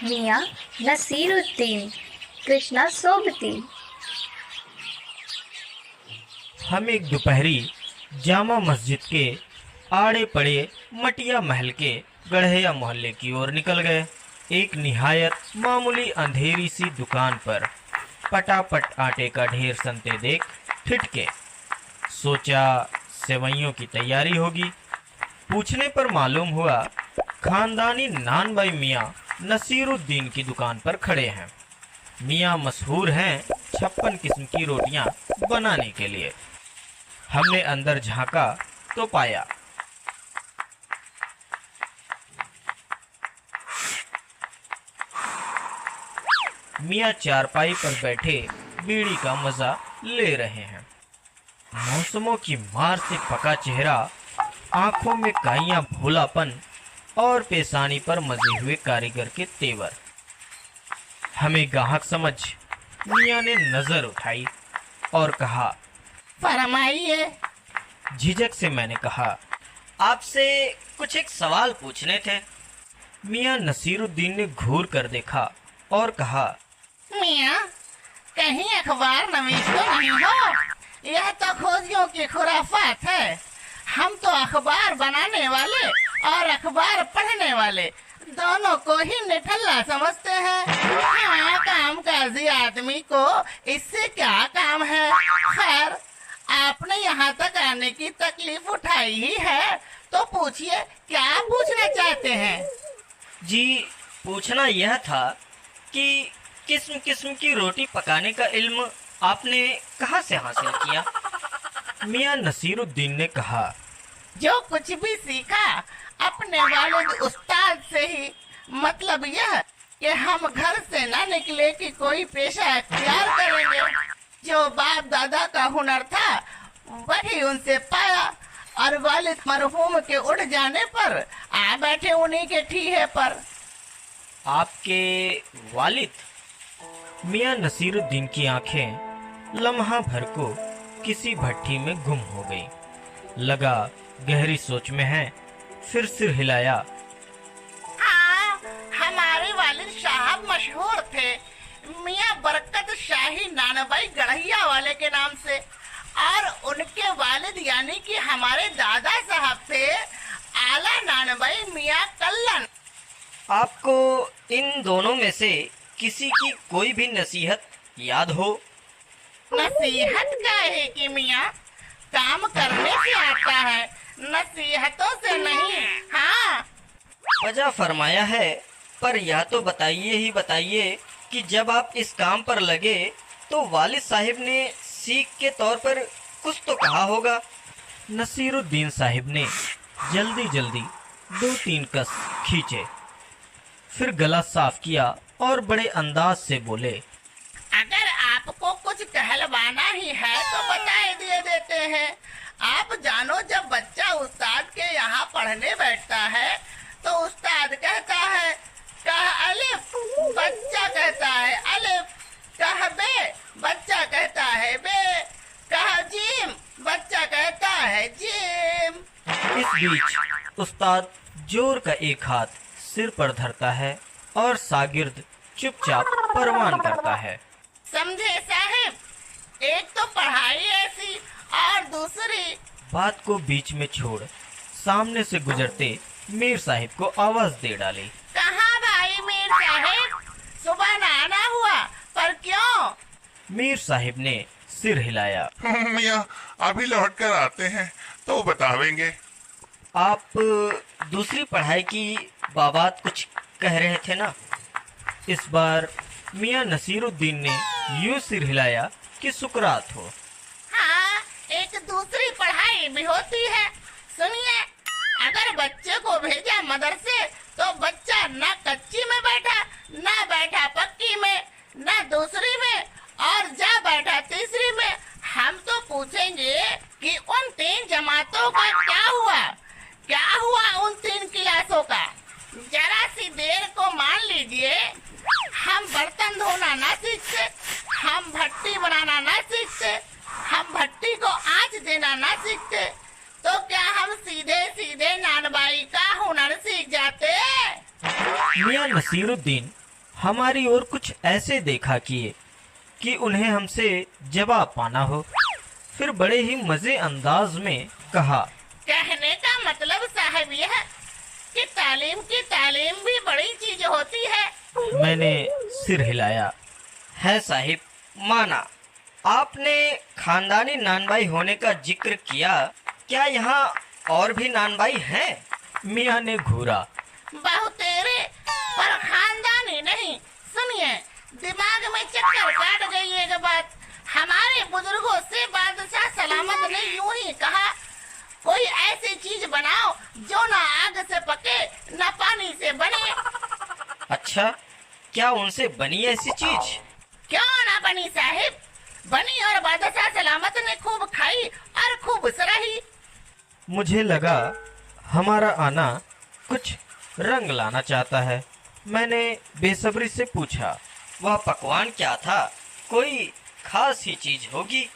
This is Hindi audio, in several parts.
मियाँ नसीरुद्दीन कृष्णा सोबती। हम एक दोपहरी जामा मस्जिद के आड़े पड़े मटिया महल के गढ़िया मोहल्ले की ओर निकल गए। एक निहायत मामूली अंधेरी सी दुकान पर पटापट आटे का ढेर सनते देख ठिठके। सोचा सेवइयों की तैयारी होगी। पूछने पर मालूम हुआ खानदानी नानबाई मियाँ नसीरुद्दीन की दुकान पर खड़े हैं। मियाँ मशहूर हैं 56 किस्म की रोटियां बनाने के लिए। हमने अंदर झांका तो पाया मियाँ चारपाई पर बैठे बीड़ी का मजा ले रहे हैं। मौसमों की मार से पका चेहरा, आंखों में काइयां भोलापन और पेशानी पर मजे हुए कारीगर के तेवर। हमें गाहक समझ मियाँ ने नजर उठाई और कहा, फरमाइए। झिझक से मैंने कहा, आपसे कुछ एक सवाल पूछने थे। मियाँ नसीरुद्दीन ने घूर कर देखा और कहा, मियाँ कहीं अखबार नवीस तो नहीं हो? यह तो खोजियों की खुराफात है। हम तो अखबार बनाने वाले और अखबार पढ़ने वाले दोनों को ही निठल्ला समझते हैं। हाँ, काम काजी आदमी को इससे क्या काम है। खैर, आपने यहाँ तक आने की तकलीफ उठाई ही है तो पूछिए क्या पूछना चाहते हैं। जी पूछना यह था कि किस्म किस्म की रोटी पकाने का इल्म आपने कहाँ से हासिल किया। मियाँ नसीरुद्दीन ने कहा, जो कुछ भी सीखा अपने वालिद उस्ताद से ही। मतलब यह कि हम घर से ना निकले कि कोई पेशा अख्तियार करेंगे। जो बाप दादा का हुनर था वही उनसे पाया और वालिद मरहूम के उठ जाने पर आ बैठे उन्हीं के ठीहे पर। आपके वालिद? मियाँ नसीरुद्दीन की आंखें लम्हा भर को किसी भट्टी में गुम हो गई। लगा गहरी सोच में है, फिर सिर हिलाया। हाँ, हमारे वालिद साहब मशहूर थे मियाँ बरकत शाही नानबाई गढ़िया वाले के नाम से, और उनके वालिद यानी कि हमारे दादा साहब थे आला नानबाई मियाँ कल्लन। आपको इन दोनों में से किसी की कोई भी नसीहत याद हो? नसीहत का है कि मियाँ काम करने से आता है, नसीहतों से नहीं। हाँ, वजह फरमाया है, पर यह तो बताइए ही बताइए कि जब आप इस काम पर लगे तो वालिद साहिब ने सीख के तौर पर कुछ तो कहा होगा। नसीरुद्दीन साहिब ने जल्दी जल्दी 2-3 कस खींचे, फिर गला साफ किया और बड़े अंदाज से बोले, अगर आपको कुछ कहलवाना ही है तो बता दिए देते हैं। आप जानो, जब बच्चा उस्ताद के यहाँ पढ़ने बैठता है तो उस्ताद कहता है कह अलिफ, बच्चा कहता है अलिफ। कह बे, बच्चा कहता है बे। कह जीम, बच्चा कहता है जीम। इस बीच उस्ताद जोर का एक हाथ सिर पर धरता है और शागिर्द चुपचाप परवान करता है। समझे साहिब, एक तो पढ़ाई ऐसी और दूसरी। बात को बीच में छोड़ सामने से गुजरते मीर साहिब को आवाज दे डाली। कहाँ भाई मीर साहिब, सुबह ना आना हुआ, पर क्यों? मीर साहिब ने सिर हिलाया। मियाँ अभी लौट कर आते हैं तो बतावेंगे। आप दूसरी पढ़ाई की बाबत कुछ कह रहे थे ना? इस बार मियाँ नसीरुद्दीन ने यूं सिर हिलाया कि सुकरात हो। हाँ, एक दूसरी पढ़ाई भी होती है। सुनिए, अगर बच्चे को भेजा मदरसे तो बच्चा ना कच्ची में बैठा, ना बैठा पक्की में, ना दूसरी में, और जा बैठा तीसरी में। हम तो पूछेंगे कि उन 3 जमातों का क्या हुआ, क्या हुआ उन 3 क्लासों का। जरा सी देर को मान लीजिए हम बर्तन धोना ना सीखते, हम भट्टी बनाना ना सीखते, हम भट्टी को आंच देना ना सीखते, तो क्या हम सीधे सीधे नानबाई का हुनर सीख जाते? मियाँ नसीरुद्दीन हमारी ओर कुछ ऐसे देखा किए कि उन्हें हमसे जवाब पाना हो। फिर बड़े ही मजे अंदाज में कहा, कहने का मतलब साहब यह कि तालीम की तालीम भी बड़ी चीज होती है। मैंने सिर हिलाया। है साहिब, माना। आपने खानदानी नानबाई होने का जिक्र किया, क्या यहाँ और भी नानबाई हैं? मियाँ ने घूरा। बहु तेरे पर खानदानी नहीं। सुनिए, दिमाग में चक्कर काट गई एक बात। हमारे बुजुर्गों से बादशाह सलामत ने यूं ही कहा, कोई ऐसी चीज बनाओ जो ना आग से पके न पानी से बने। अच्छा, क्या उनसे बनी ऐसी चीज? क्यों ना बनी साहिब, बनी और बादशाह सलामत ने खूब खाई और खूब सराही। मुझे लगा हमारा आना कुछ रंग लाना चाहता है। मैंने बेसब्री से पूछा, वह पकवान क्या था? कोई खास ही चीज होगी।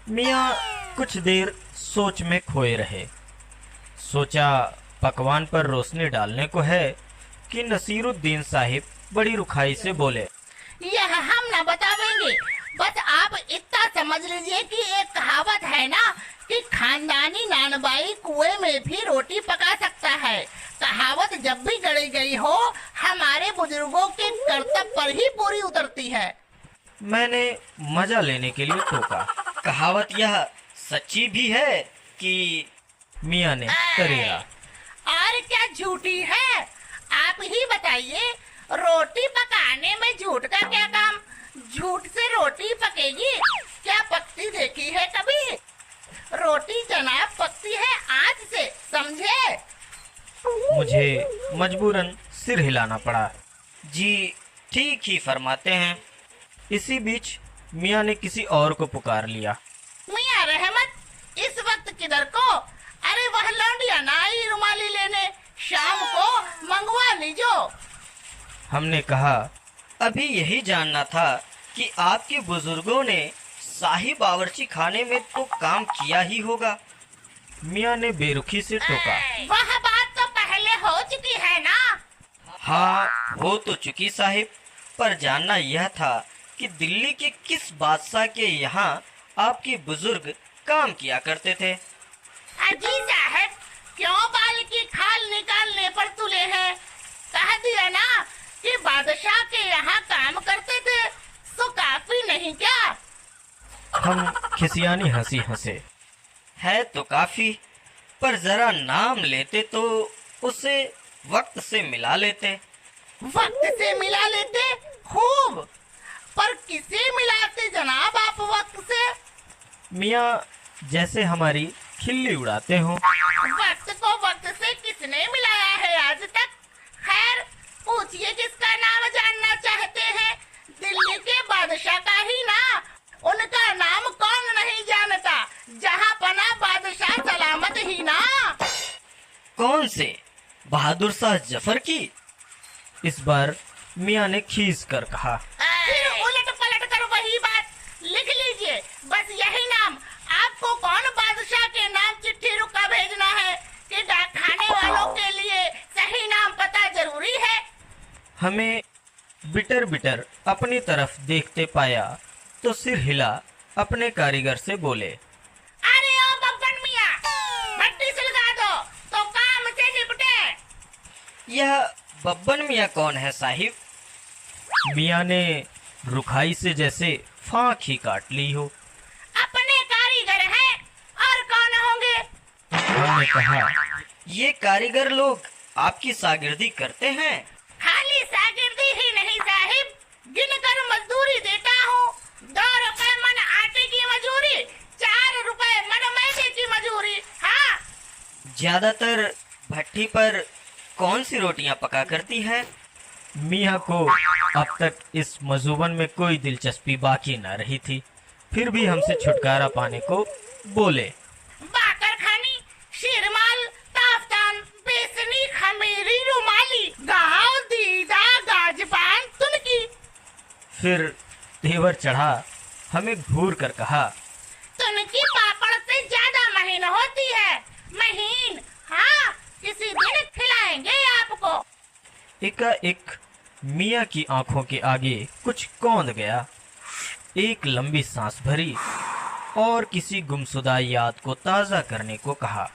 मियाँ कुछ देर सोच में खोए रहे। सोचा पकवान पर रोशनी डालने को है कि नसीरुद्दीन साहिब बड़ी रुखाई से बोले, यह हम ना बतावेंगे, बस आप इतना समझ लीजिए कि एक कहावत है ना कि खानदानी नानबाई कुएं में भी रोटी पका सकता है। कहावत जब भी गढ़ी गई हो, हमारे बुजुर्गों के कर्तव्य पर ही पूरी उतरती है। मैंने मजा लेने के लिए टोका, कहावत यह सच्ची भी है कि? मियाँ ने करेगा। और क्या झूठी है? आप ही बताइए, रोटी पकाने में झूठ का क्या काम? झूठ से रोटी पकेगी? क्या पकती देखी है कभी? रोटी जनाब पकती है आँच से, समझे? मुझे मजबूरन सिर हिलाना पड़ा। जी ठीक ही फरमाते हैं। इसी बीच मियाँ ने किसी और को पुकार लिया। मियाँ रहमत, इस वक्त किधर को? अरे वह लौंडिया ना आई रुमाली लेने, शाम को मंगवा लीजो। हमने कहा, अभी यही जानना था कि आपके बुजुर्गों ने शाही बावर्ची खाने में तो काम किया ही होगा। मियाँ ने बेरुखी से टोका। वह बात तो पहले हो चुकी है ना? हाँ, हो तो चुकी साहिब, पर जानना यह था कि दिल्ली के किस बादशाह के यहाँ आपके बुजुर्ग काम किया करते थे। अजी साहब, क्यों बाल की खाल निकालने पर तुले हैं? कह दिया ना कि बादशाह के यहाँ काम करते थे, तो काफी नहीं क्या? हम खिसियानी हंसी हंसे। है तो काफी, पर जरा नाम लेते तो उसे वक्त से मिला लेते। वक्त से मिला लेते? खूब, पर किसे मिलाते जनाब आप वक्त से? मियाँ जैसे हमारी खिल्ली उड़ाते हो। वक्त को वक्त से किसने मिलाया है आज तक? खैर, पूछिए किसका नाम जानना चाहते हैं? दिल्ली के बादशाह का ही ना। उनका नाम कौन नहीं जानता? जहाँ पना बादशाह सलामत ही ना। कौन से? बहादुर शाह जफर की? इस बार मियाँ ने खींच कर कहा। फिर उलट पलट कर वही बात लिख लीजिए, बस यही नाम। आपको कौन बादशाह के नाम चिट्ठी रुका भेजना है कि डाक खाने वालों के लिए सही नाम पता जरूरी है? हमें बिटर बिटर अपनी तरफ देखते पाया तो सिर हिला अपने कारीगर से बोले, अरे ओ बब्बन मियाँ, भट्टी सुलगा दो तो काम से निपटे। यह बब्बन मियाँ कौन है साहिब? मियाँ ने रुखाई से जैसे फांक ही काट ली हो। अपने कारीगर हैं और कौन होंगे? हमने कहा, ये कारीगर लोग आपकी शागिर्दी करते हैं? खाली शागिर्दी ही नहीं साहिब, गिनकर मजदूरी देता हूँ। 2 रुपए मन आटे की मजूरी, 4 रुपए मन मैदे की मजूरी। हाँ, ज्यादातर भट्टी पर कौन सी रोटियां पका करती है? मियाँ को अब तक इस मजूबन में कोई दिलचस्पी बाकी न रही थी, फिर भी हमसे छुटकारा पाने को बोले, बाकर खानी, शीरमाल, ताफ्तान, बेसनी, खमीरी, रुमाली, गाँव, दीदा, गाजपान, तुनकी। फिर तेवर चढ़ा हमें घूर कर कहा, तुनकी पापड़ से ज्यादा महीन होती है। महीन? हाँ, किसी दिन खिलाएंगे आपको। एकाएक मियाँ की आंखों के आगे कुछ कौंध गया। एक लंबी सांस भरी और किसी गुमशुदा याद को ताज़ा करने को कहा।